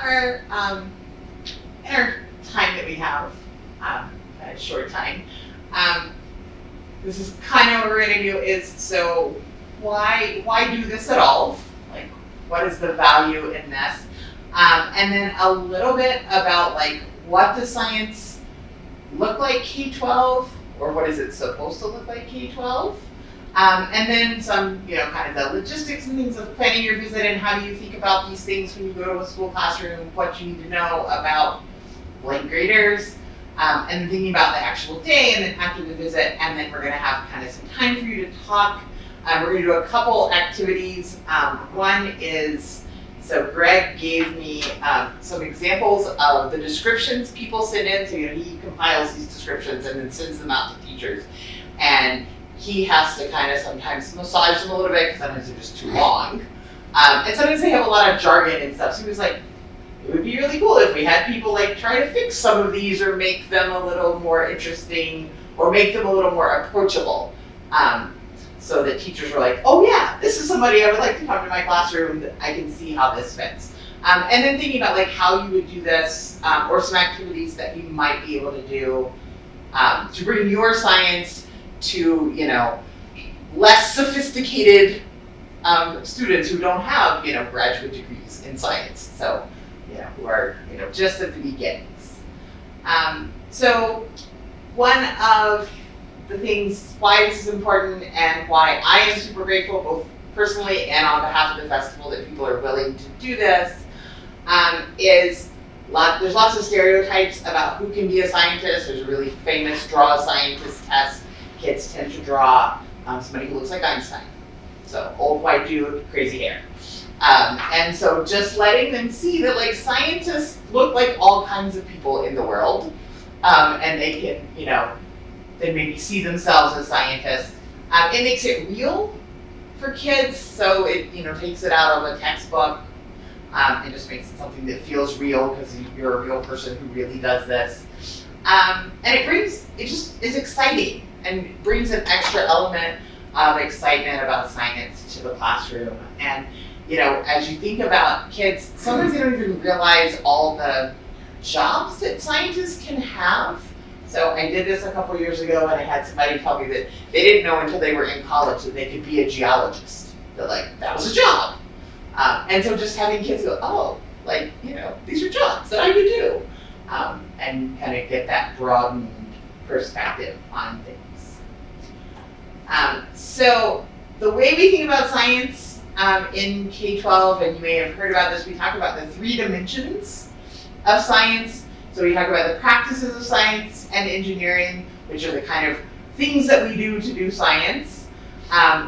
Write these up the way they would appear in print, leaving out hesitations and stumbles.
in our time that we have, a short time, this is kind of what we're going to do is, so why do this at all? Like, what is the value in this? And then a little bit about like, what does science look like K-12, or what is it supposed to look like K-12? And then some, kind of the logistics and things of planning your visit and how do you think about these things when you go to a school classroom, what you need to know about blank graders, and thinking about the actual day and then after the visit, and then we're gonna have kind of some time for you to talk. We're gonna do a couple activities. One is, so Greg gave me some examples of the descriptions people send in. So he compiles these descriptions and then sends them out to teachers. And he has to kind of sometimes massage them a little bit because sometimes they're just too long. And sometimes they have a lot of jargon and stuff. So he was like, it would be really cool if we had people like try to fix some of these or make them a little more interesting or make them a little more approachable. So that teachers were like, oh yeah, this is somebody I would like to come to my classroom, that I can see how this fits. And then thinking about like how you would do this, or some activities that you might be able to do to bring your science to, less sophisticated students who don't have, graduate degrees in science. So, who are, just at the beginnings. So one of the things why this is important and why I am super grateful, both personally and on behalf of the festival, that people are willing to do this, is there's lots of stereotypes about who can be a scientist. There's a really famous draw a scientist test. Kids tend to draw somebody who looks like Einstein. So old white dude, crazy hair. And so just letting them see that like scientists look like all kinds of people in the world, and they can, then maybe see themselves as scientists. It makes it real for kids, so it takes it out of a textbook. It just makes it something that feels real because you're a real person who really does this. And it just is exciting and brings an extra element of excitement about science to the classroom. And as you think about kids, sometimes they don't even realize all the jobs that scientists can have. So I did this a couple years ago and I had somebody tell me that they didn't know until they were in college that they could be a geologist. They're like, that was a job. And so just having kids go, oh, these are jobs that I could do. And kind of get that broadened perspective on things. So the way we think about science in K-12, and you may have heard about this, we talk about the 3 dimensions of science. So we talk about the practices of science and engineering, which are the kind of things that we do to do science.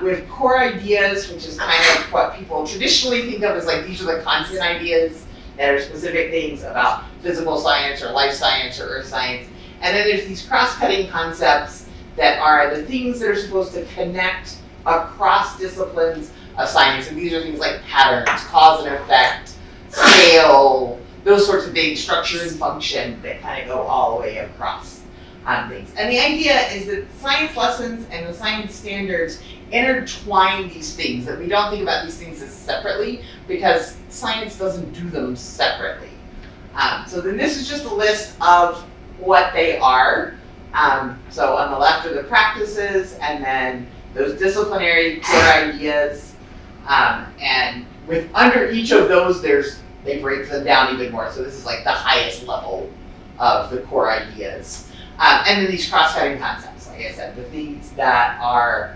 With core ideas, which is kind of what people traditionally think of as like, these are the content ideas that are specific things about physical science or life science or earth science. And then there's these cross-cutting concepts that are the things that are supposed to connect across disciplines of science. And these are things like patterns, cause and effect, scale, those sorts of things, structure and function that kind of go all the way across things. And the idea is that science lessons and the science standards intertwine these things, that we don't think about these things as separately because science doesn't do them separately. So then this is just a list of what they are. So on the left are the practices and then those disciplinary core ideas. And with under each of those, they break them down even more. So this is like the highest level of the core ideas. And then these cross-cutting concepts, like I said, the things that are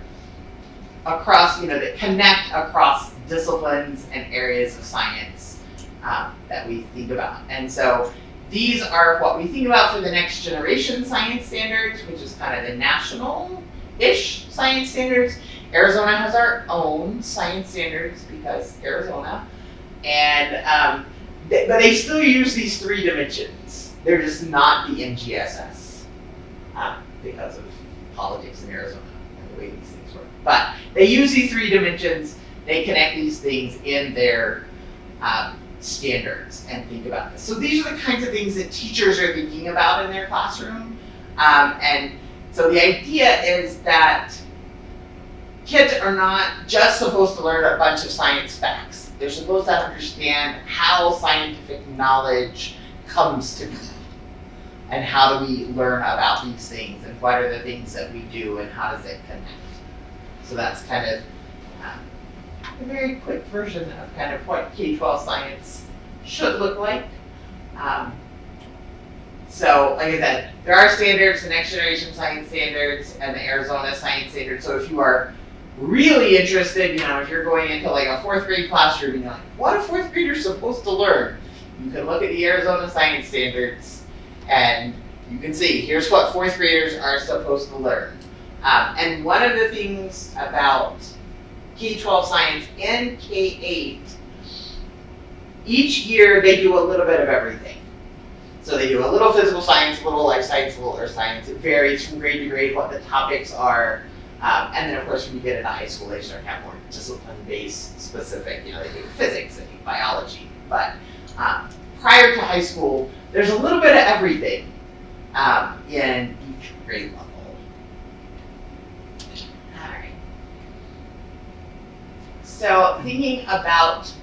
across, that connect across disciplines and areas of science that we think about. And so these are what we think about for the next generation science standards, which is kind of the national-ish science standards. Arizona has our own science standards because Arizona. And, but they still use these 3 dimensions. They're just not the NGSS because of politics in Arizona and the way these things work. But they use these 3 dimensions, they connect these things in their standards and think about this. So these are the kinds of things that teachers are thinking about in their classroom. And so the idea is that kids are not just supposed to learn a bunch of science facts. they're supposed to understand how scientific knowledge comes to be. And how do we learn about these things, and what are the things that we do, and how does it connect? So that's kind of a very quick version of kind of what K-12 science should look like. So like I said, there are standards, the Next Generation Science Standards and the Arizona Science Standards. So if you are really interested, if you're going into like a 4th grade classroom and you're like, what are 4th graders supposed to learn? You can look at the Arizona Science Standards and you can see, here's what 4th graders are supposed to learn. And one of the things about K-12 science and K-8, each year they do a little bit of everything. So they do a little physical science, a little life science, a little earth science. It varies from grade to grade what the topics are. And then of course when you get into high school, they start to have more discipline-based specific, they do physics, they do biology. But prior to high school, there's a little bit of everything in each grade level. All right. So thinking about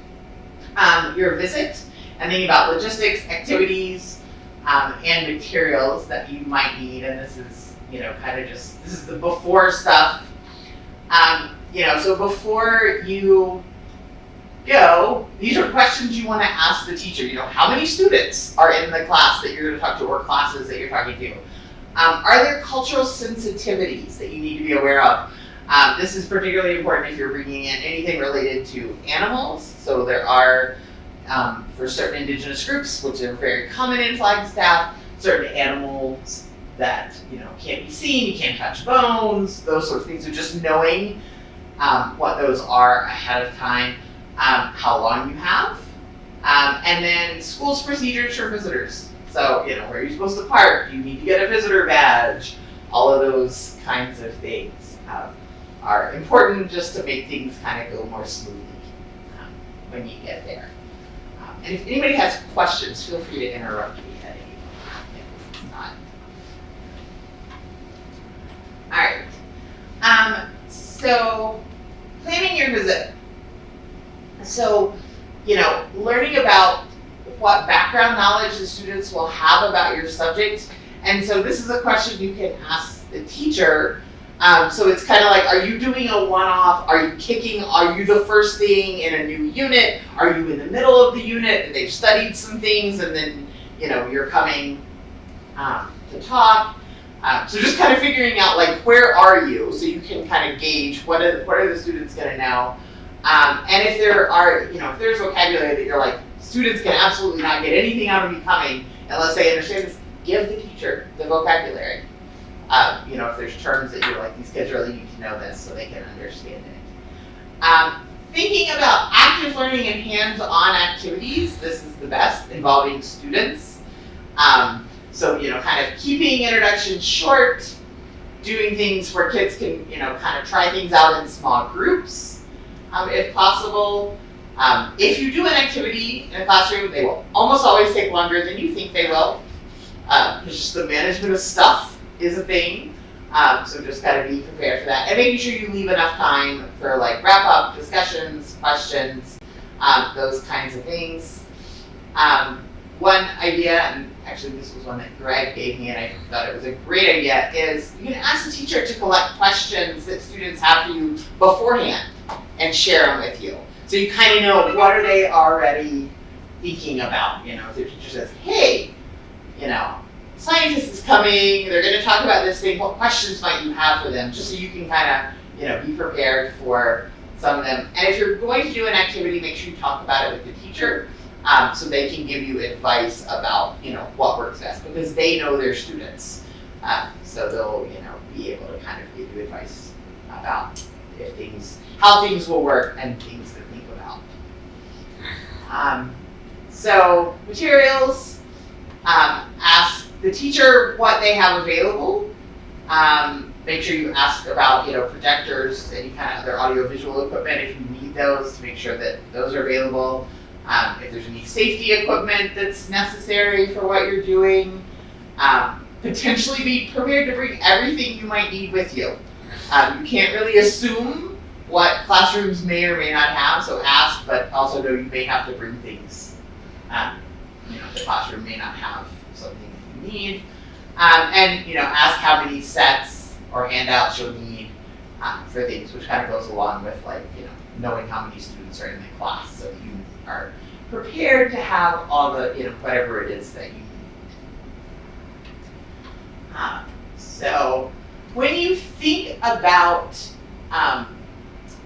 your visit and thinking about logistics, activities, and materials that you might need, and this is, this is the before stuff. So before you go, these are questions you want to ask the teacher. How many students are in the class that you're going to talk to, or classes that you're talking to? Are there cultural sensitivities that you need to be aware of? This is particularly important if you're bringing in anything related to animals. So there are, for certain indigenous groups, which are very common in Flagstaff, certain animals that can't be seen, you can't touch bones, those sorts of things. So just knowing what those are ahead of time, how long you have, and then school's procedures for visitors. So where you're supposed to park, you need to get a visitor badge. All of those kinds of things are important just to make things kind of go more smoothly when you get there. And if anybody has questions, feel free to interrupt me at any point if it's not. All right. So planning your visit. So, learning about what background knowledge the students will have about your subject. And so this is a question you can ask the teacher. So it's kind of like, are you doing a one-off? Are you the first thing in a new unit? Are you in the middle of the unit and they've studied some things and then, you're coming to talk? So just kind of figuring out like, where are you? So you can kind of gauge what are the students going to know. And if there are, if there's vocabulary that you're like, students can absolutely not get anything out of me coming unless they understand this, give the teacher the vocabulary. If there's terms that you're like, these kids really need to know this so they can understand it. Thinking about active learning and hands-on activities, this is the best, involving students. So, kind of keeping introductions short, doing things where kids can, kind of try things out in small groups, if possible. If you do an activity in a classroom, they will almost always take longer than you think they will. Because just the management of stuff is a thing. So just kind of be prepared for that. And making sure you leave enough time for like wrap-up, discussions, questions, those kinds of things. One idea, and actually this was one that Greg gave me and I thought it was a great idea, is you can ask the teacher to collect questions that students have for you beforehand and share them with you. So you kind of know what are they already thinking about. If the teacher says, hey, scientist is coming, they're going to talk about this thing, what questions might you have for them, just so you can kind of, be prepared for some of them. And if you're going to do an activity, make sure you talk about it with the teacher, so they can give you advice about, what works best, because they know their students. So they'll, be able to kind of give you advice about how things will work and things to think about. So materials, ask the teacher what they have available. Make sure you ask about, projectors, any kind of other audiovisual equipment if you need those, to make sure that those are available. If there's any safety equipment that's necessary for what you're doing. Potentially be prepared to bring everything you might need with you. You can't really assume what classrooms may or may not have, so ask, but also know you may have to bring things. The classroom may not have something you need. And ask how many sets or handouts you'll need for things, which kind of goes along with knowing how many students are in the class, so you are prepared to have all the whatever it is that you need. So when you think about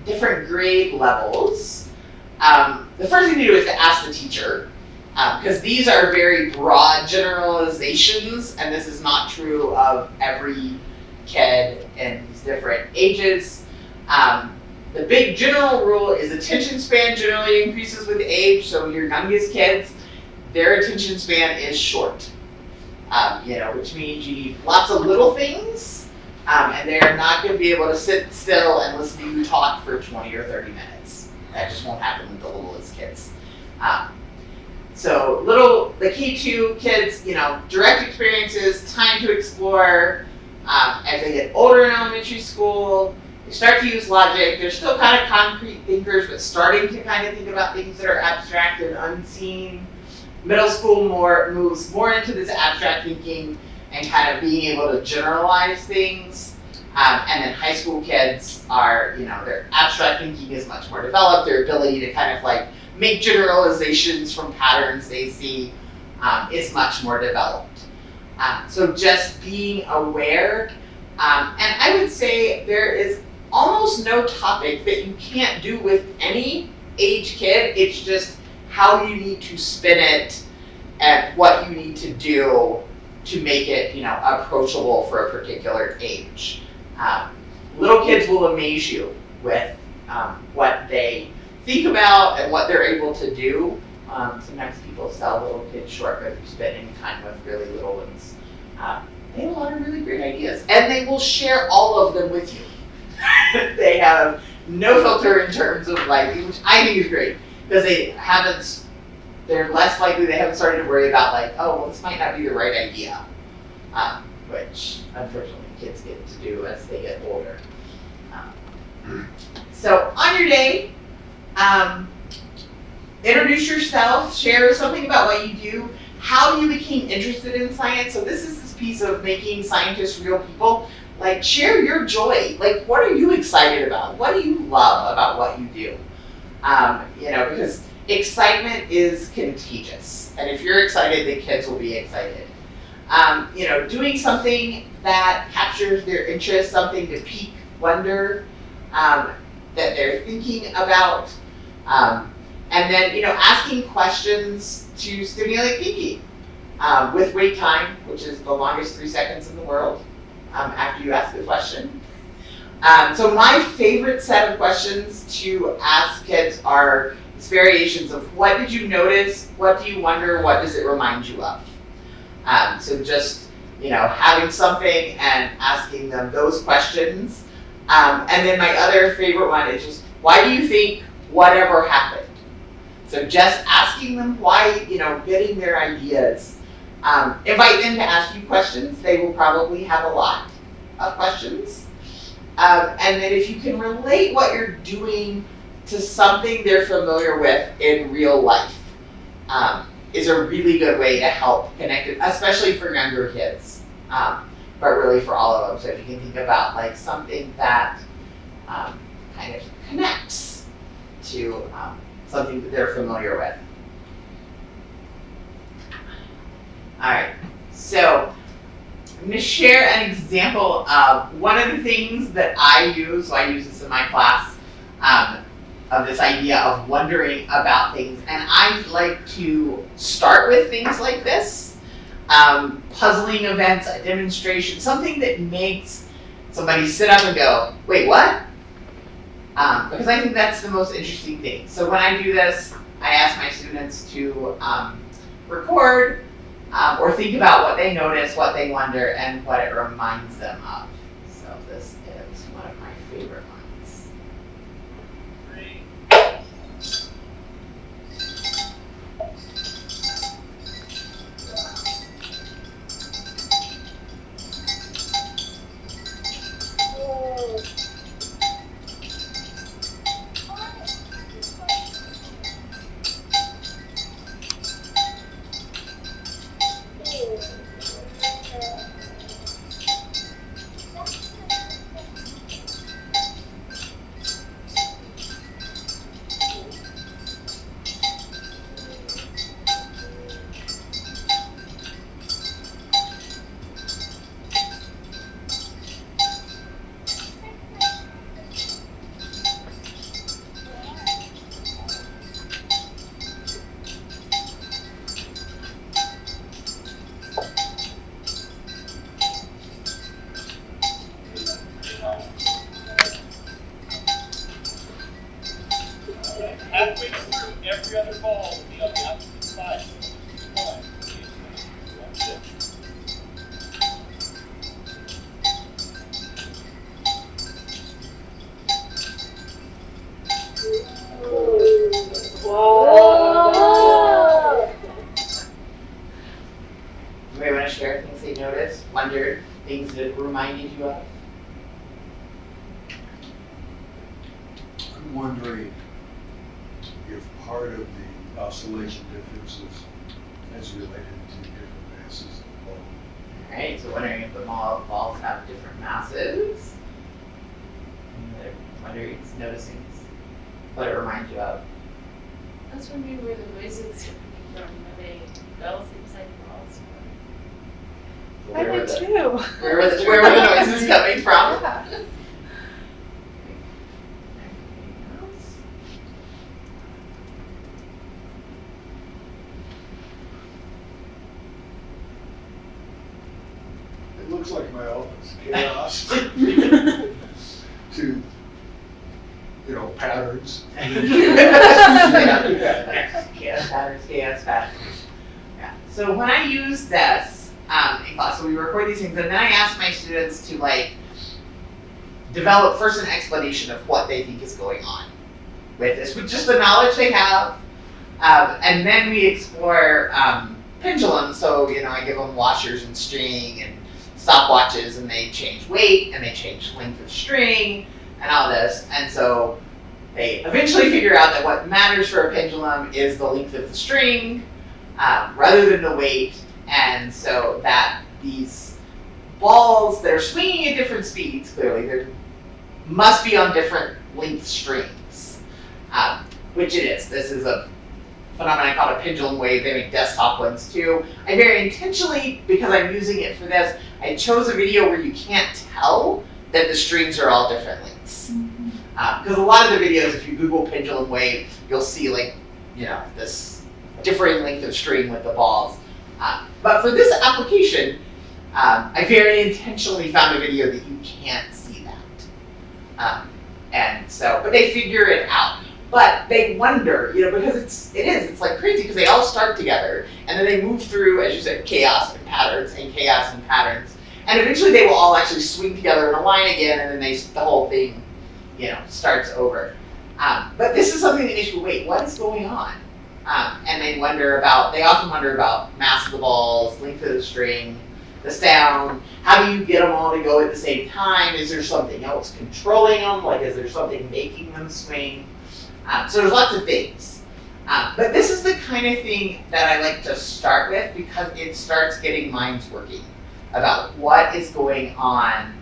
different grade levels, the first thing to do is to ask the teacher, because these are very broad generalizations, and this is not true of every kid in these different ages. The big general rule is attention span generally increases with age, so your youngest kids, their attention span is short. Which means you need lots of little things, and they're not going to be able to sit still and listen to you talk for 20 or 30 minutes. That just won't happen with the littlest kids. So the K2 kids, direct experiences, time to explore. As they get older in elementary school, they start to use logic. They're still kind of concrete thinkers, but starting to kind of think about things that are abstract and unseen. Middle school moves more into this abstract thinking and kind of being able to generalize things. And then high school kids are, their abstract thinking is much more developed. Their ability to kind of make generalizations from patterns they see is much more developed. So just being aware, and I would say there is almost no topic that you can't do with any age kid. It's just how you need to spin it and what you need to do to make it, approachable for a particular age. Little kids will amaze you with what they think about and what they're able to do. Sometimes people sell little kids short, but if you spend any time with really little ones, they have a lot of really great ideas, and they will share all of them with you. They have no filter in terms of which I think is great, because they're less likely, they haven't started to worry about this might not be the right idea, which unfortunately kids get to do as they get older. So on your day, introduce yourself, share something about what you do, how you became interested in science. So this is this piece of making scientists real people. Share your joy. What are you excited about? What do you love about what you do? Because excitement is contagious. And if you're excited, the kids will be excited. Doing something that captures their interest, something to pique wonder, that they're thinking about. And then, asking questions to stimulate thinking with wait time, which is the longest 3 seconds in the world after you ask the question. So my favorite set of questions to ask kids are these variations of what did you notice, what do you wonder, what does it remind you of? So just, having something and asking them those questions. And then my other favorite one is just, why do you think whatever happened? So just asking them why, getting their ideas. Invite them to ask you questions. They will probably have a lot of questions. And then if you can relate what you're doing to something they're familiar with in real life, is a really good way to help connect it, especially for younger kids, but really for all of them. So if you can think about something that kind of connects to something that they're familiar with. All right, so I'm going to share an example of one of the things that I use. So I use this in my class, of this idea of wondering about things. And I like to start with things like this, puzzling events, a demonstration, something that makes somebody sit up and go, wait, what? Because I think that's the most interesting thing. So when I do this, I ask my students to record or think about what they notice, what they wonder, and what it reminds them of. So this is one of my favorite ones. Anybody want to share things they noticed, wondered, things that reminded you of? I'm wondering if part of the oscillation differences is related to different masses of the ball. Alright, so wondering if the balls have different masses. And wondering, noticing what it reminds you of. I was wondering where the noises are coming from. Are they bells inside the balls? Where were the- too. Where were the noises coming from? Yeah. Anything else? It looks like my office, chaos to, patterns. Chaos patterns. Yeah. So when I use this in class, so we record these things, and then I ask my students to develop first an explanation of what they think is going on with this, with just the knowledge they have, and then we explore pendulums. So I give them washers and string and stopwatches, and they change weight and they change length of string and all this, and so they eventually figure out that what matters for a pendulum is the length of the string rather than the weight, and so that these balls that are swinging at different speeds, clearly, they must be on different length strings, which it is. This is a phenomenon called a pendulum wave. They make desktop ones too. I very intentionally, because I'm using it for this, I chose a video where you can't tell that the strings are all different lengths. Because a lot of the videos, if you Google pendulum wave, you'll see this differing length of string with the balls. But for this application, I very intentionally found a video that you can't see that. But they figure it out. But they wonder, because it's like crazy, because they all start together, and then they move through, as you said, chaos and patterns, and chaos and patterns, and eventually they will all actually swing together in a line again, and then the whole thing, starts over. But this is something that makes you wait, what is going on? And they often wonder about mass of the balls, length of the string, the sound, how do you get them all to go at the same time? Is there something else controlling them? Is there something making them swing? So there's lots of things. But this is the kind of thing that I like to start with, because it starts getting minds working about what is going on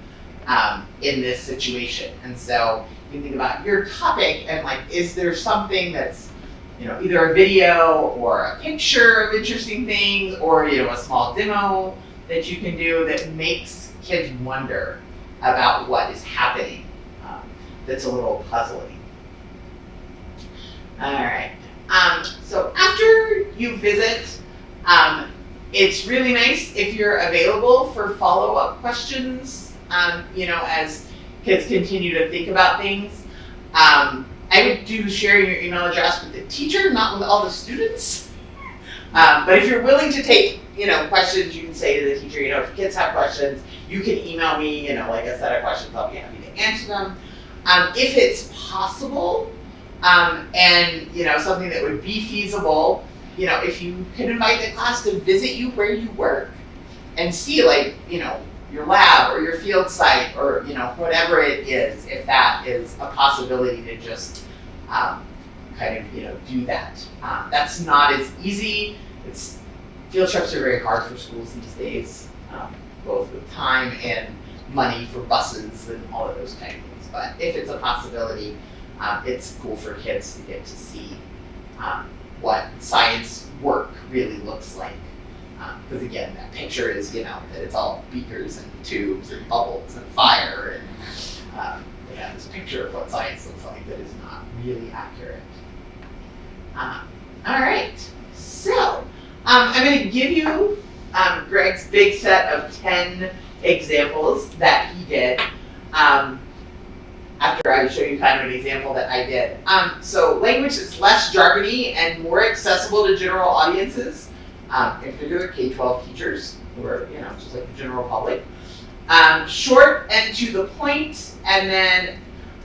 in this situation. And so you can think about your topic and is there something that's either a video or a picture of interesting things, or a small demo that you can do that makes kids wonder about what is happening, that's a little puzzling. All right. So after you visit, it's really nice if you're available for follow-up questions, as kids continue to think about things. I would do sharing your email address with the teacher, not with all the students. But if you're willing to take, questions, you can say to the teacher, if kids have questions, you can email me, a set of questions, I'll be happy to answer them. If it's possible, and something that would be feasible, if you can invite the class to visit you where you work and see your lab or your field site or whatever it is, if that is a possibility to just do that. That's not as easy. Field trips are very hard for schools these days, both with time and money for buses and all of those kind of things. But if it's a possibility, it's cool for kids to get to see what science work really looks like. Because again, that picture is, that it's all beakers and tubes and bubbles and fire, and this picture of what science looks like that is not really accurate. All right, so I'm going to give you Greg's big set of 10 examples that he did. After I show you kind of an example that I did. So language is less jargony and more accessible to general audiences, in particular K-12 teachers, who are, just like the general public. Short and to the point, and then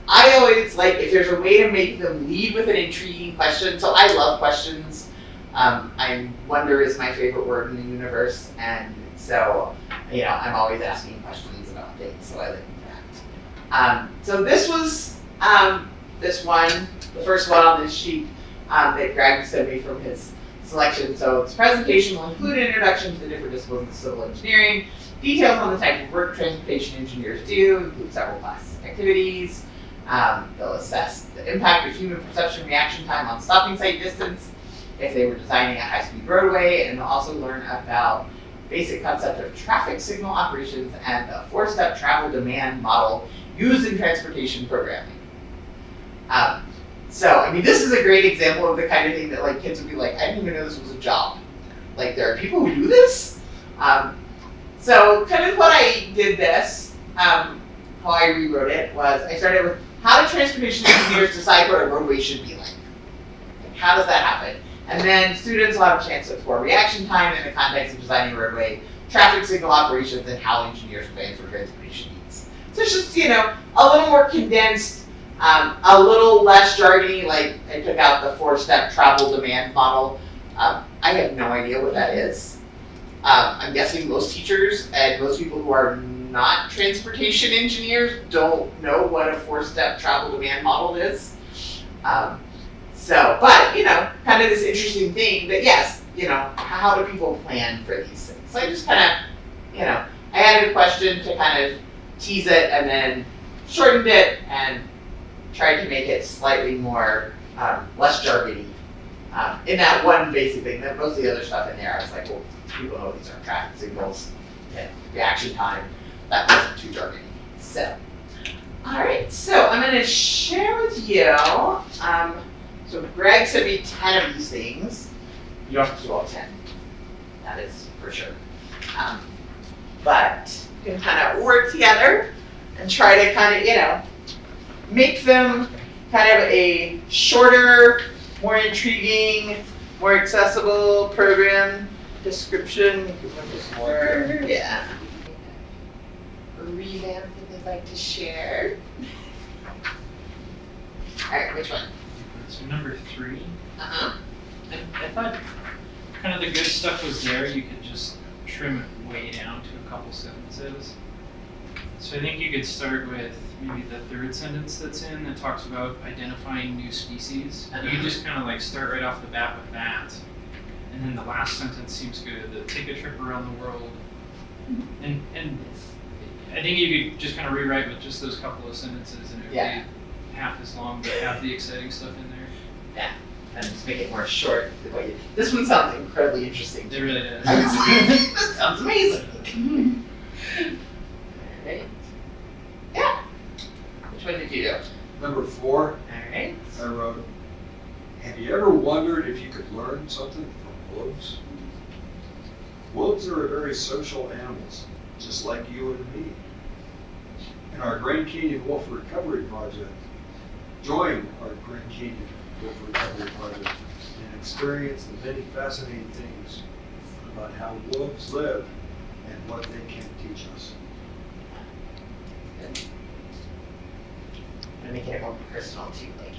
I always like if there's a way to make them lead with an intriguing question. So I love questions I wonder is my favorite word in the universe, and so, I'm always asking questions about things, so I like that. So this was, this one, the first one on this sheet, that Greg sent me from his selection. So this presentation will include an introduction to the different disciplines of civil engineering, details on the type of work transportation engineers do, include several class activities. They'll assess the impact of human perception reaction time on stopping sight distance if they were designing a high-speed roadway, and they'll also learn about basic concept of traffic signal operations and the 4-step travel demand model used in transportation programming. So, this is a great example of the kind of thing that like kids would be like, I didn't even know this was a job. Like, there are people who do this? So kind of what I did this, how I rewrote it was, I started with, how do transportation engineers decide what a roadway should be like? Like, how does that happen? And then students will have a chance to explore reaction time in the context of designing a roadway, traffic signal operations, and how engineers plan for transportation needs. So it's just, a little more condensed, a little less jargony, like I took out the 4-step travel demand model. I have no idea what that is. I'm guessing most teachers and most people who are not transportation engineers don't know what a 4-step travel demand model is. But, kind of this interesting thing that yes, how do people plan for these things? So I just kind of, I added a question to kind of tease it and then shortened it and tried to make it slightly more, less jargony. In that one basic thing, then most of the other stuff in there, I was like, well, people know these are traffic signals and reaction time. That wasn't too jargony. So, all right, so I'm gonna share with you, so Greg sent me 10 of these things. You don't have to do all 10, that is for sure. But you can kind of work together and try to kind of, make them kind of a shorter, more intriguing, more accessible program description. Yeah. Revamp that they'd like to share. All right, which one? So number 3. Uh-huh. I thought, Kind of the good stuff was there. You could just trim it way down to a couple sentences. So I think you could start with maybe the 3rd sentence that's in that talks about identifying new species. You could just kind of like start right off the bat with that. And then the last sentence seems good, the take a trip around the world. And I think you could just kind of rewrite with just those couple of sentences and it would be half as long, but have the exciting stuff in there. yeah, and just make it more short. This one sounds incredibly interesting. It really does. That sounds amazing. Alright. Yeah. Which one did you do? Number 4, Alright. I wrote, have you ever wondered if you could learn something from wolves? Wolves are very social animals, just like you and me. In our Grand Canyon Wolf Recovery Project, join our Grand Canyon Wolf Recovery Project and experience the many fascinating things about how wolves live and what they can teach us. I'm gonna make it more personal too, like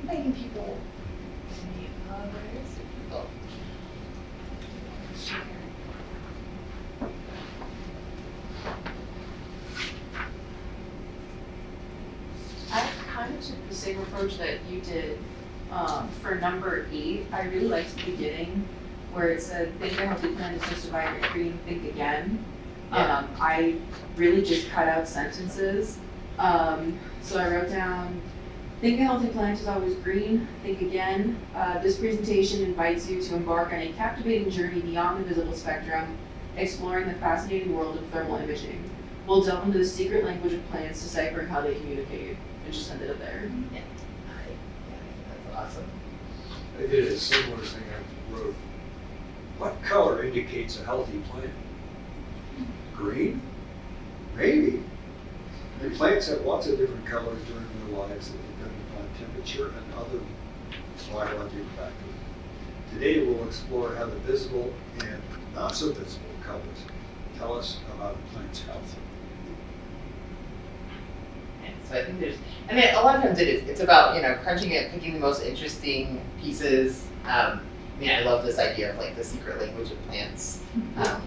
inviting people to meet others people. Share. I kind of took the same approach that you did for number 8. I really liked the beginning where it said, think a healthy plan is just divide your green, think again. I really just cut out sentences. So I wrote down, think a healthy planet is always green, think again. This presentation invites you to embark on a captivating journey beyond the visible spectrum, exploring the fascinating world of thermal imaging. We'll delve into the secret language of plants, deciphering how they communicate, and just ended it there. Yeah, that's awesome. I did a similar thing. I wrote, what color indicates a healthy plant? Green? Maybe. The plants have lots of different colors during their lives that depend upon temperature and other biological factors. Today we'll explore how the visible and not so visible colors tell us about a plant's health. Yeah, so I think there's, and a lot of times it's about, crunching it, picking the most interesting pieces. I mean, I love this idea of like the secret language of plants, you know,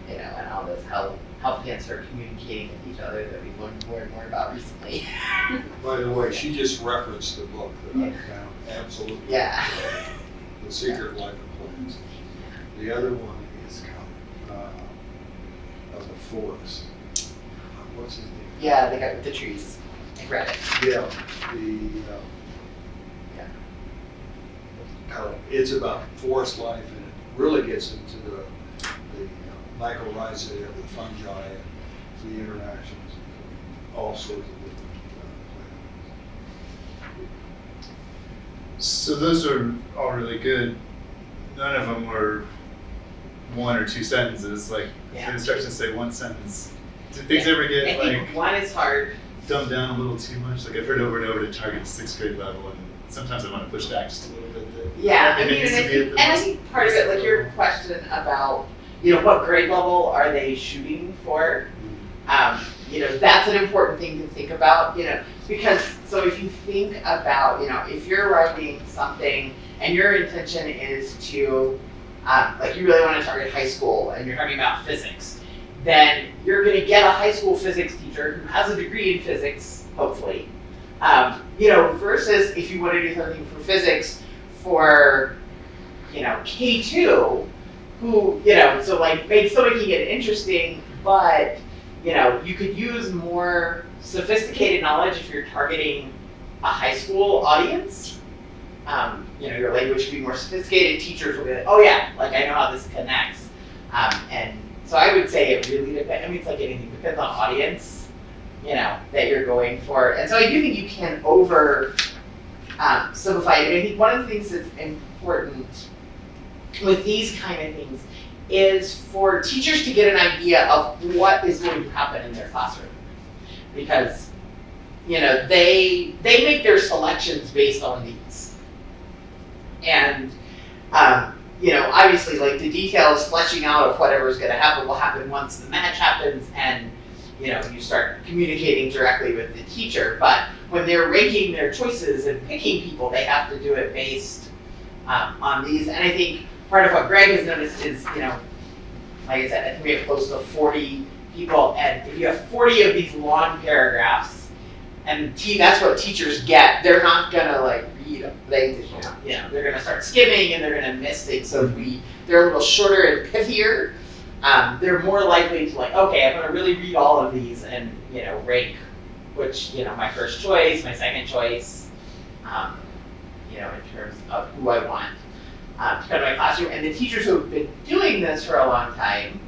and all this, how plants are communicating with each other that we've learned more and more about recently. By the way, she just referenced the book that I found absolutely. Yeah. The Secret Life of Plants. The other one is of the forest. What's his name? Yeah, the guy with the trees. I read it. Yeah, it's about forest life, and it really gets into the mycorrhizae of the fungi and the interactions between all sorts of different plants. So those are all really good. None of them were 1 or 2 sentences. Like Yeah. the instructions say 1 sentence. Do things ever I get think like one is hard. dumbed down a little too much? Like I've heard over and over to target 6th grade level, and sometimes I want to push back just a little bit. That Yeah, I everything mean, needs to be at the and I most- think part of it, like your question about, you know, what grade level are they shooting for? You know, that's an important thing to think about, you know, because, so if you think about, you know, if you're writing something and your intention is to, like you really want to target high school and you're talking about physics, then you're going to get a high school physics teacher who has a degree in physics, hopefully. You know, versus if you want to do something for physics for, you know, K2, who, you know, so like still making it interesting, but, you know, you could use more sophisticated knowledge if you're targeting a high school audience. You know, your language should be more sophisticated. Teachers will be like, oh yeah, like I know how this connects. And so I would say it really depends. I mean, it's like anything, it depends on audience, you know, that you're going for. And so I do think you can over simplify it. And I think one of the things that's important with these kind of things is for teachers to get an idea of what is going to happen in their classroom. Because, you know, they make their selections based on these. And, you know, obviously, like the details fleshing out of whatever's going to happen will happen once the match happens and, you know, you start communicating directly with the teacher. But when they're ranking their choices and picking people, they have to do it based on these. And I think part of what Greg has noticed is, you know, like I said, I think we have close to 40 people, and if you have 40 of these long paragraphs, and that's what teachers get, they're not gonna like read them. You know, they're gonna start skimming and they're gonna miss things. So if they're a little shorter and pithier, they're more likely to like, okay, I'm gonna really read all of these and, you know, rank which, you know, my first choice, my second choice, you know, in terms of who I want to come to my classroom. And the teachers who have been doing this for a long time,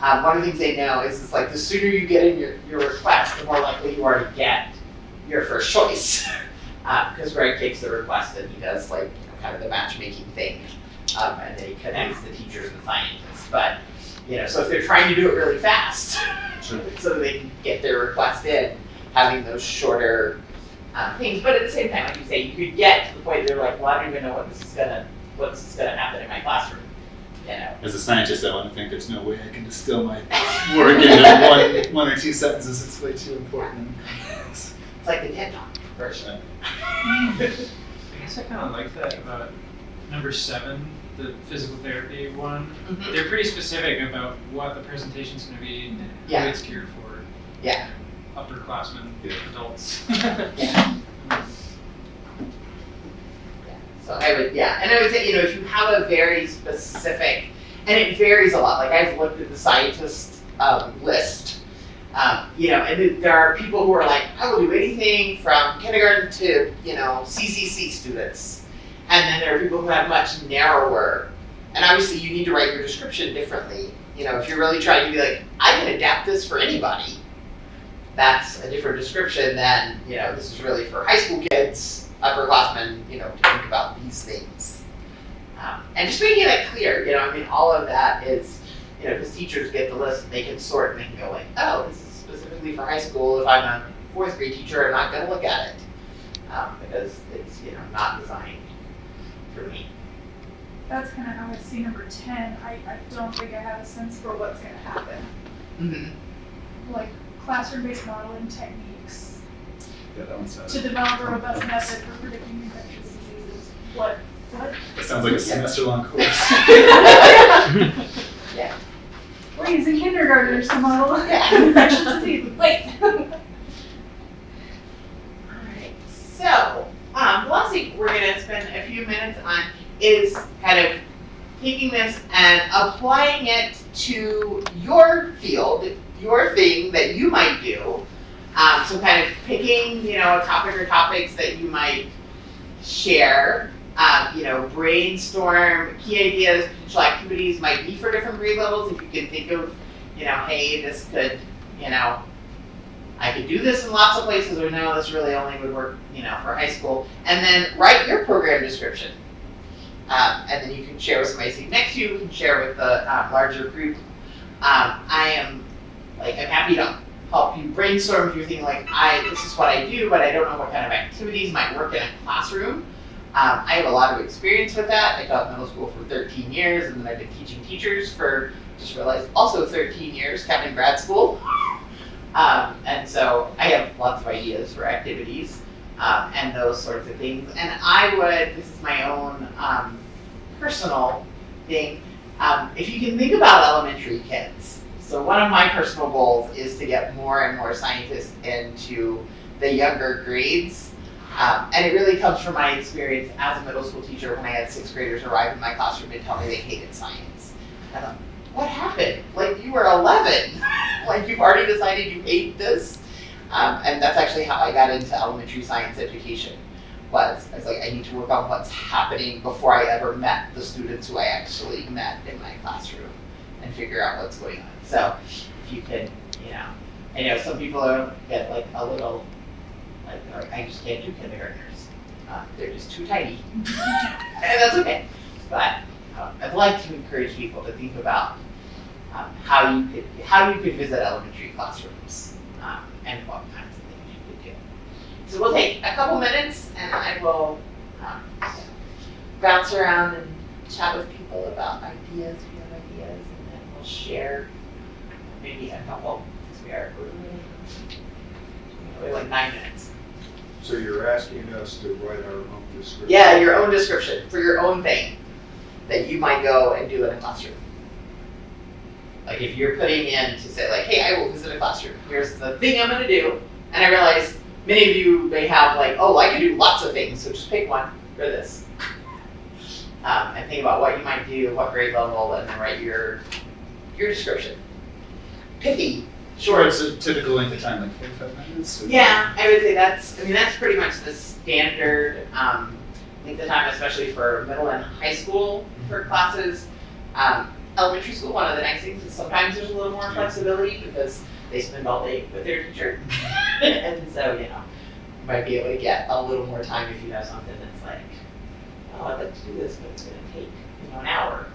one of the things they know is it's like the sooner you get in your request, the more likely you are to get your first choice. Because Greg takes the request and he does like, you know, kind of the matchmaking thing, and then he connects the teachers and scientists. But, you know, so if they're trying to do it really fast, so that they can get their request in, having those shorter things. But at the same time, like you say, you could get to the point they're like, well, I don't even know what's gonna happen in my classroom. You know. As a scientist, I want to think there's no way I can distill my work into one or 2 sentences. It's way too important. It's like the TED Talk version. I guess I kind of like that about number 7, the physical therapy one. Mhm. They're pretty specific about what the presentation's going to be and Yeah. who it's geared for. Yeah. Upperclassmen, Yeah. adults. Yeah. So I would, and I would say, you know, if you have a very specific, and it varies a lot, like I've looked at the scientist list, you know, and there are people who are like, I will do anything from kindergarten to, you know, CCC students. And then there are people who have much narrower, and obviously you need to write your description differently. You know, if you're really trying to be like, I can adapt this for anybody, that's a different description than, you know, this is really for high school kids, upperclassmen, you know, to think about these things. And just making that clear, you know, I mean, all of that is, you know, because teachers get the list and they can sort and they can go like, oh, this is specifically for high school. If I'm a 4th grade teacher, I'm not going to look at it because it's, you know, not designed for me. That's kind of how I see number 10. I don't think I have a sense for what's going to happen. Mm-hmm. Like classroom-based modeling techniques Yeah, that one's to develop a robust method for predicting infectious diseases. What It sounds like a semester-long course. Wait, he's in kindergarten or some model. Yeah. Infectious disease. Wait. Alright, so, the last thing we're gonna spend a few minutes on is kind of taking this and applying it to your field, your thing that you might do. So kind of picking, a topic or topics that you might share, brainstorm key ideas, potential activities might be for different grade levels. If you can think of, hey, this could, I could do this in lots of places, or no, this really only would work, for high school. And then write your program description. And then you can share with somebody sitting next to you, you can share with the larger group. I'm happy to help you brainstorm if you're thinking this is what I do, but I don't know what kind of activities might work in a classroom. I have a lot of experience with that. I taught middle school for 13 years, and then I've been teaching teachers for, just realized, also 13 years, counting grad school. And so I have lots of ideas for activities and those sorts of things. And this is my own personal thing, if you can think about elementary kids. So one of my personal goals is to get more and more scientists into the younger grades. And it really comes from my experience as a middle school teacher when I had 6th graders arrive in my classroom and tell me they hated science. I thought, what happened? You were 11. You've already decided you hate this? And that's actually how I got into elementary science education. I was like, I need to work on what's happening before I ever met the students who I actually met in my classroom and figure out what's going on. So if you can, I know some people get a little, I just can't do kindergartners. They're just too tiny. And that's okay. But I'd like to encourage people to think about how you could visit elementary classrooms and what kinds of things you could do. So we'll take a couple minutes and I will bounce around and chat with people about ideas, if you have ideas, and then we'll share maybe a couple. We're like 9 minutes. So you're asking us to write our own description? Yeah, your own description for your own thing that you might go and do in a classroom. If you're putting in to say hey, I will visit a classroom. Here's the thing I'm gonna do. And I realize many of you may have I can do lots of things, so just pick one for this. And think about what you might do, what grade level, and then write your description. Pithy, Sure, short. it's a typical length of time, 45 minutes? Or- Yeah, I would say that's pretty much the standard length of time, especially for middle and high school for classes. Elementary school, one of the nice things is sometimes there's a little more flexibility because they spend all day with their teacher. And so, you might be able to get a little more time if you have something that's I'd like to do this, but it's gonna take, an hour.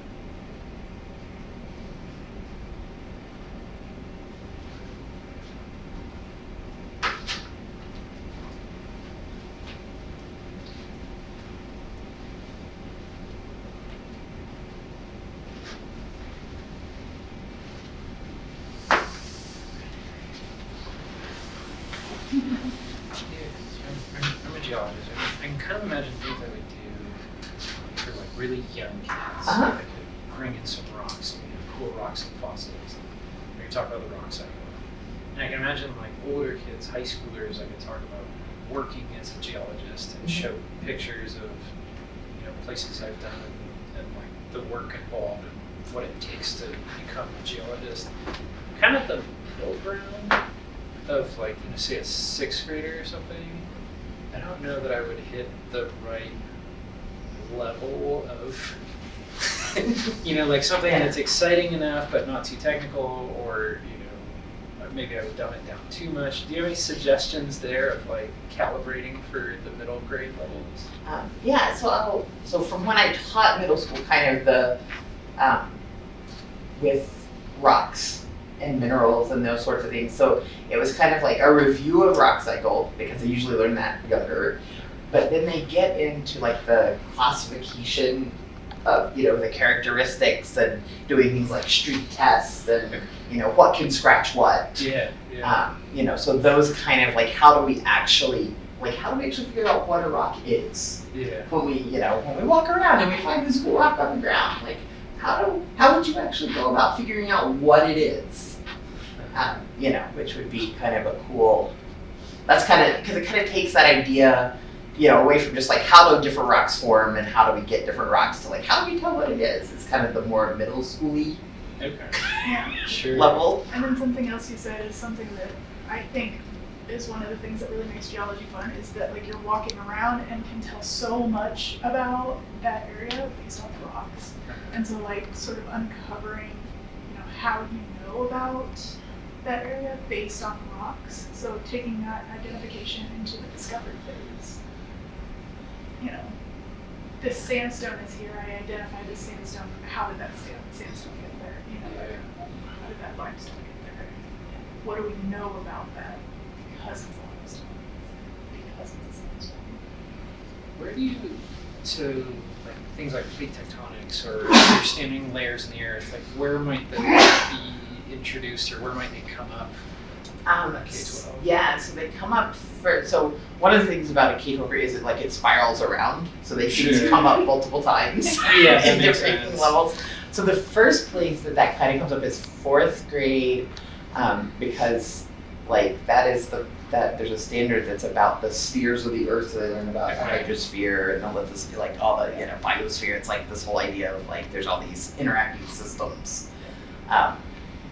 I'm a geologist. I can kind of imagine things I would do for really young kids. Uh-huh. I could bring in some rocks, cool rocks and fossils. We could talk about the rock cycle. And I can imagine older kids, high schoolers, I could talk about working as a geologist and show pictures of places I've done and the work involved and what it takes to become a geologist. Kind of the middle ground of say a 6th grader or something. I don't know that I would hit the right level of something that's exciting enough but not too technical, or maybe I would dumb it down too much. Do you have any suggestions there of calibrating for the middle grade levels? So from when I taught middle school, kind of the with rocks and minerals and those sorts of things. So it was kind of a review of rock cycle, because they usually learn that younger. But then they get into the classification of the characteristics and doing things like street tests and what can scratch what. Yeah. So those kind of how do we actually like how do we actually figure out what a rock is? Yeah. When we walk around and we find this cool rock on the ground, like how would you actually go about figuring out what it is? Which would be kind of a cool, that's kind of, because it kind of takes that idea, away from just like how do different rocks form and how do we get different rocks to like how do we tell what it is? It's kind of the more middle schooly Okay. Yeah. Sure. level. And then something else you said is something that I think is one of the things that really makes geology fun is that like you're walking around and can tell so much about that area based on the rocks. And so like sort of uncovering, how you know about that area based on the rocks. So taking that identification into the discovery phase. This sandstone is here, I identified this sandstone, how did that sandstone get there? How did that limestone get there? What do we know about that? Because it's limestone. Because it's a sandstone. Where do you, so like things like plate tectonics or understanding layers in the earth, like where might those be introduced or where might they come up? K-12. Yeah, so they come up so one of the things about a K-12 is it spirals around, so they can Sure. come up multiple times Yeah, that in makes different sense. levels. So the first place that kind of comes up is 4th grade, because that is that there's a standard that's about the spheres of the earth, so they learn about the hydrosphere and the lithosphere, like all the biosphere. It's like this whole idea of there's all these interacting systems,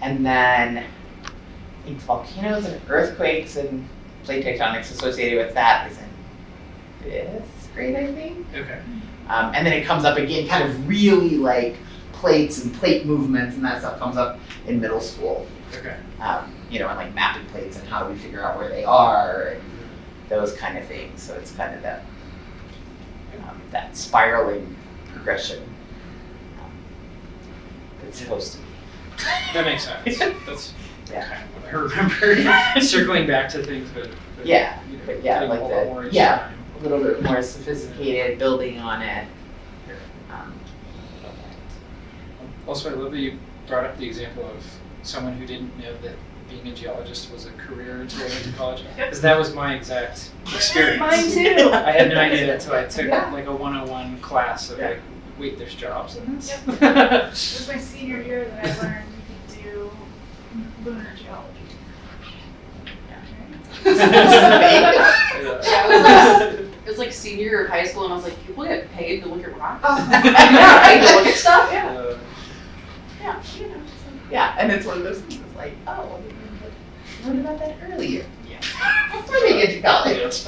and then I think volcanoes and earthquakes and plate tectonics associated with that is in 5th grade, I think. Okay. And then it comes up again, kind of really plates and plate movements and that stuff comes up in middle school. Okay. And mapping plates and how do we figure out where they are and those kind of things. So it's kind of that spiraling progression it's supposed to be. That makes sense. That's Yeah. kind of what I remember. Circling back to things, but Yeah, you know, but yeah, getting like a lot more the, each yeah, time. a little bit more sophisticated, building on it. Also, I love that you brought up the example of someone who didn't know that being a geologist was a career until they went to college. Because that was my exact experience. Mine too. I had no idea until I took Yeah. a 101 class of Yeah. wait, there's jobs in this? It was my senior year that I learned we could do lunar geology. It was like senior year of high school, and I was like, people get paid to look at rocks? Yeah. Paid to look at stuff? Yeah. Uh, Yeah, and it's one of those things it's like, oh, well, we learned about that earlier. Yeah. Before they get to college.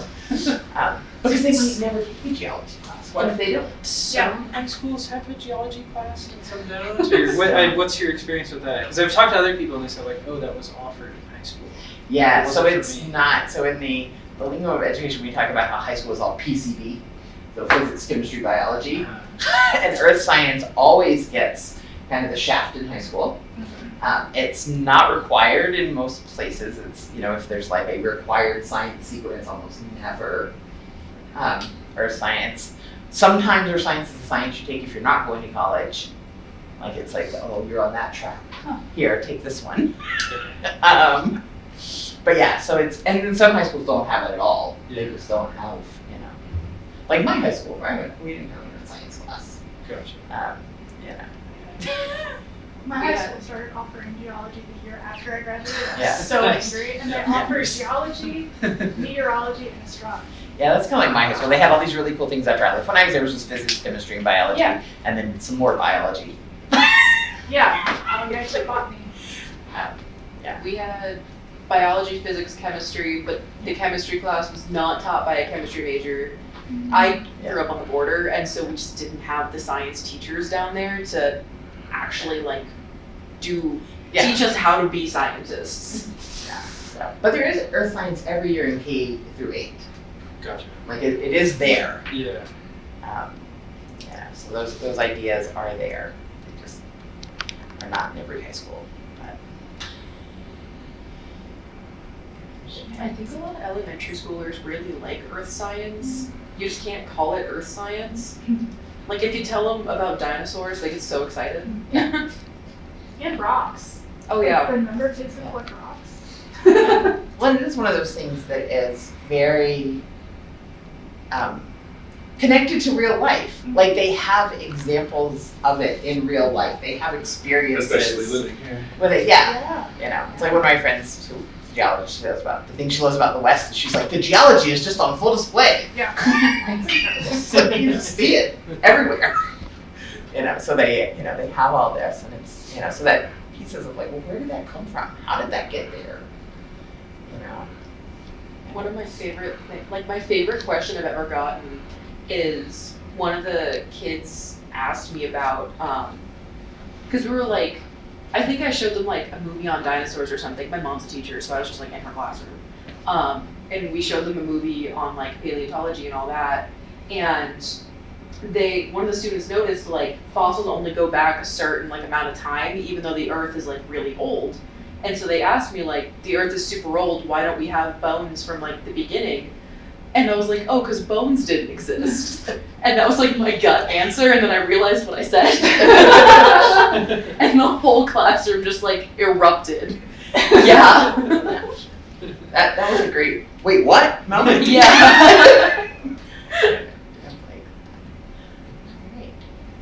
Because they might never take a geology class. What if they don't? Some high schools have a geology class and some don't. Or what's your experience with that? Because I've talked to other people and they said oh, that was offered in high school. Yeah, It so wasn't for it's me. not. So in the lingo of education, we talk about how high school is all PCB, so physics, chemistry, biology, and earth science always gets kind of the shaft in high school. It's not required in most places. It's, if there's a required science sequence, almost never earth science. Sometimes earth science is a science you take if you're not going to college. It's oh, you're on that track. Here, take this one. But yeah, so and then some high schools don't have it at all. They just don't have, like my high school, where I went, we didn't have an earth science class. Gotcha. My high Yeah. school started offering geology the year after I graduated. I was Yeah. so Nice. angry. And they Yeah. offered geology, meteorology, and astronomy. Yeah, that's kind of like my high school. They had all these really cool things after I left. When I was there, it was just physics, chemistry, and biology, Yeah. and then some more biology. Yeah, I took botany. We had biology, physics, chemistry, but the chemistry class was not taught by a chemistry major. I grew up on the border, and so we just didn't have the science teachers down there to actually Yeah. teach us how to be scientists. So, but there is earth science every year in K through 8. Gotcha. It is there. Yeah. So those ideas are there. They just are not in every high school. But I think a lot of elementary schoolers really like earth science. You just can't call it earth science. If you tell them about dinosaurs, they get so excited. And rocks. Oh yeah. Remember kids that collect rocks? well, it is one of those things that is very connected to real life. Like they have examples of it in real life. They have experiences. Especially living here. With it, yeah. You know, it's like one of my friends who's a geologist, she knows about the thing she loves about the West. And she's like, the geology is just on full display. Yeah. So you just see it everywhere. You know, so they, you know, they have all this, and it's, you know, so that pieces of like, well, where did that come from? How did that get there? You know. One of my favorite things, like my favorite question I've ever gotten is one of the kids asked me about, because we were like, I think I showed them like a movie on dinosaurs or something. My mom's a teacher, so I was just like in her classroom. And we showed them a movie on like paleontology and all that. And one of the students noticed like fossils only go back a certain like amount of time, even though the earth is like really old. And so they asked me like, the earth is super old, why don't we have bones from like the beginning? And I was like, oh, because bones didn't exist. And that was like my gut answer, and then I realized what I said. And the whole classroom just like erupted. Yeah. That was a great, wait, what? Moment. Yeah. I'm like,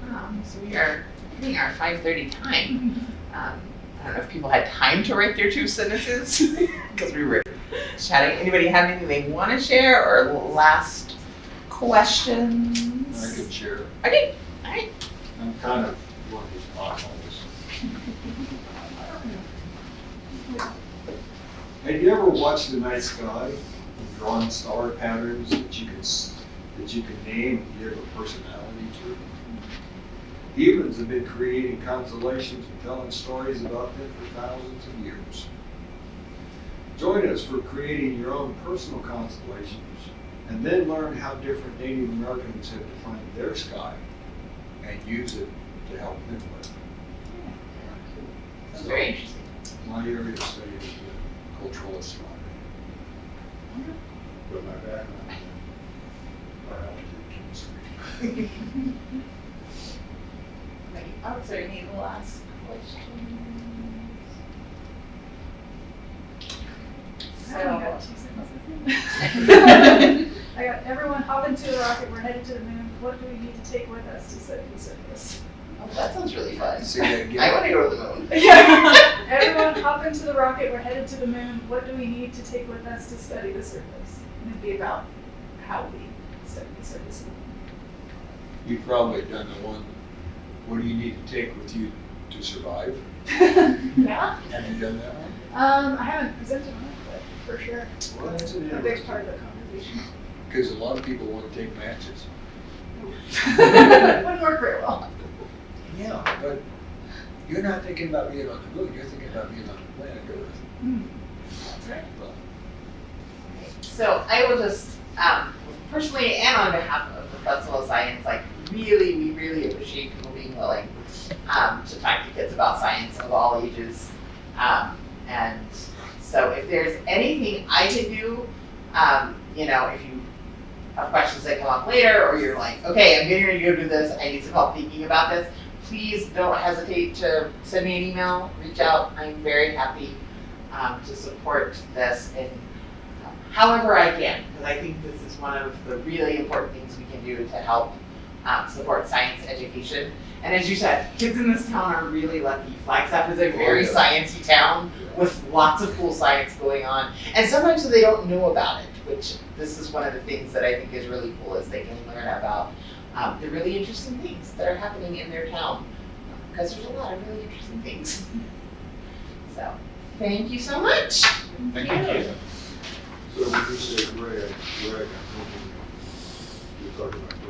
all right. So we are hitting our 5:30 time. I don't know if people had time to write their 2 sentences because we were chatting. Anybody have anything they want to share or last questions? I can share. Okay, all right. I'm kind of one of these potholes. Have you ever watched the night sky and drawn star patterns that you can name and give a personality to? Humans have been creating constellations and telling stories about them for thousands of years. Join us for creating your own personal constellations and then learn how different Native Americans have defined their sky and use it to help them live. That's very interesting. My area of study is the cultural astronomy. But my background is biology and chemistry. Oh, sorry, any last questions? I only got 2 sentences. I got everyone hop into the rocket, we're headed to the moon. What do we need to take with us to study the surface? Oh, that sounds really fun. Say that again. I want to go to the moon. Yeah. Everyone hop into the rocket, we're headed to the moon. What do we need to take with us to study the surface? And it'd be about how we study the surface of the moon. You've probably done the one, what do you need to take with you to survive? Yeah. Have you done that one? I haven't presented on it, but for sure. Well, that's an A big interesting, part of the conversation. because a lot of people want to take matches. Wouldn't work very well. Yeah, but you're not thinking about being on the moon, you're thinking about being on the planet Earth. That's right. Well, So I will just, personally and on behalf of the Festival of Science, like we really appreciate people being willing to talk to kids about science of all ages. And so if there's anything I can do, you know, if you have questions that come up later, or you're like, okay, I'm getting ready to go do this, I need some help thinking about this, please don't hesitate to send me an email, reach out. I'm very happy to support this in however I can, because I think this is one of the really important things we can do to help support science education. And as you said, kids in this town are really lucky. Flagstaff is a very sciencey town with lots of cool science going on. And sometimes they don't know about it, which this is one of the things that I think is really cool, is they can learn about the really interesting things that are happening in their town. Because there's a lot of really interesting things. So, thank you so much. Thank you. so when you say Greg, I think you're talking about